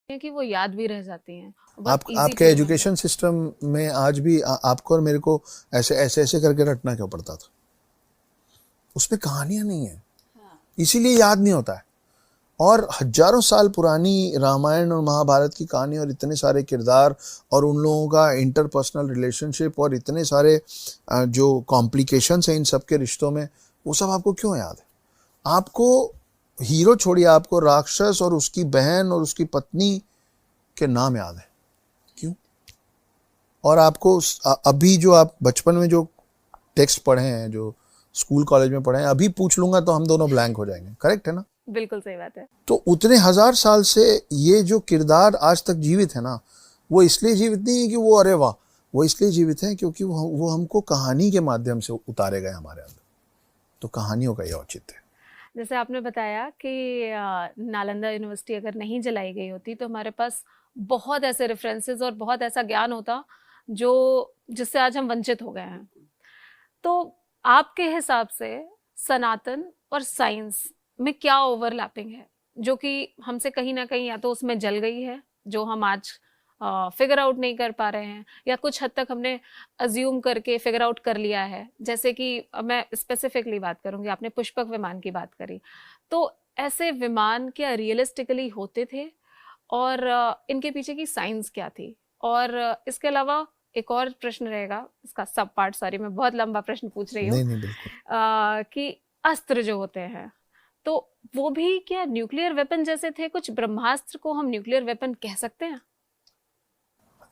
हैं कि वो याद भी रह जाती हैं, बहुत इजी आपके टू रिमेम्बर। एजुकेशन सिस्टम में आज भी आपको और मेरे को ऐसे ऐसे ऐसे करके रटना क्यों पड़ता था? उसमें कहानियां नहीं है, इसीलिए याद नहीं होता है। और हजारों साल पुरानी रामायण और महाभारत की कहानी और इतने सारे किरदार और उन लोगों का इंटरपर्सनल रिलेशनशिप और इतने सारे जो कॉम्प्लिकेशंस हैं इन सब के रिश्तों में, वो सब आपको क्यों याद है? आपको हीरो छोड़िए, आपको राक्षस और उसकी बहन और उसकी पत्नी के नाम याद है, क्यों? और आपको अभी जो आप बचपन में जो टेक्स्ट पढ़े हैं, जो स्कूल कॉलेज में पढ़े हैं, अभी पूछ लूंगा तो हम दोनों ब्लैंक हो जाएंगे, करेक्ट है ना? बिल्कुल सही बात है। तो उतने हजार साल से ये जो किरदार आज तक जीवित है ना, वो इसलिए जीवित नहीं है कि वो अरे वाह, वो इसलिए जीवित है क्योंकि वो हमको कहानी के माध्यम से उतारे गए हमारे अंदर। तो कहानियों का ये औचित्य है। जैसे आपने बताया कि नालंदा यूनिवर्सिटी अगर नहीं जलाई गई होती तो हमारे पास बहुत ऐसे रेफरेंसेस और बहुत ऐसा ज्ञान होता जो जिससे आज हम वंचित हो गए हैं। तो आपके हिसाब से सनातन और साइंस में क्या ओवरलैपिंग है जो कि हमसे कहीं ना कहीं या तो उसमें जल गई है, जो हम आज फिगर आउट नहीं कर पा रहे हैं, या कुछ हद तक हमने अज्यूम करके फिगर आउट कर लिया है। जैसे कि अब मैं स्पेसिफिकली बात करूंगी, आपने पुष्पक विमान की बात करी, तो ऐसे विमान क्या रियलिस्टिकली होते थे, और इनके पीछे की साइंस क्या थी? और इसके अलावा एक और प्रश्न रहेगा, इसका सब पार्ट, सॉरी मैं बहुत लंबा प्रश्न पूछ रही हूँ, नहीं नहीं, बिल्कुल। कि अस्त्र जो होते हैं तो वो भी क्या न्यूक्लियर वेपन जैसे थे? कुछ ब्रह्मास्त्र को हम न्यूक्लियर वेपन कह सकते हैं?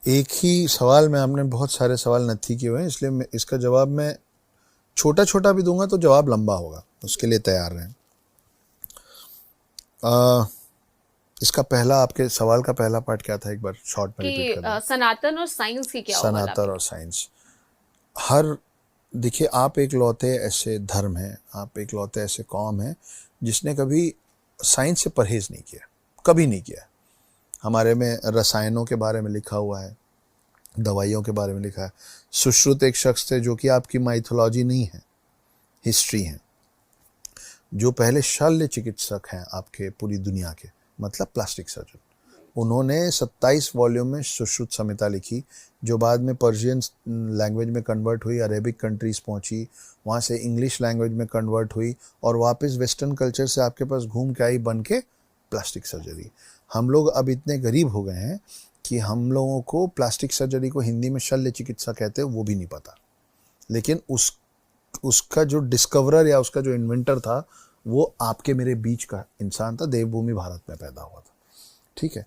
एक ही सवाल में आपने बहुत सारे सवाल नत्थी किए हुए हैं, इसलिए इसका जवाब मैं छोटा छोटा भी दूंगा तो जवाब लंबा होगा, उसके लिए तैयार रहें। इसका पहला, आपके सवाल का पहला पार्ट क्या था, एक बार शॉर्ट में रिपीट कर दें। कि सनातन और साइंस की क्या सनातन ओवरलैपिंग और है? साइंस, हर देखिए, आप एक लौते ऐसे धर्म हैं, आप एक लौते ऐसे कौम हैं जिसने कभी साइंस से परहेज नहीं किया, कभी नहीं किया। हमारे में रसायनों के बारे में लिखा हुआ है, दवाइयों के बारे में लिखा है। सुश्रुत एक शख्स थे जो कि आपकी माइथोलॉजी नहीं है, हिस्ट्री है, जो पहले शल्य चिकित्सक हैं आपके पूरी दुनिया के, मतलब प्लास्टिक सर्जन। उन्होंने 27 वॉल्यूम में सुश्रुत संहिता लिखी, जो बाद में पर्शियन लैंग्वेज में कन्वर्ट हुई, अरेबिक कंट्रीज़ पहुंची, वहाँ से इंग्लिश लैंग्वेज में कन्वर्ट हुई और वापस वेस्टर्न कल्चर से आपके पास घूम के आई बन के प्लास्टिक सर्जरी। हम लोग अब इतने गरीब हो गए हैं कि हम लोगों को प्लास्टिक सर्जरी को हिंदी में शल्य चिकित्सा कहते हैं वो भी नहीं पता। लेकिन उसका जो डिस्कवरर या उसका जो इन्वेंटर था वो आपके मेरे बीच का इंसान था, देवभूमि भारत में पैदा हुआ था। ठीक है,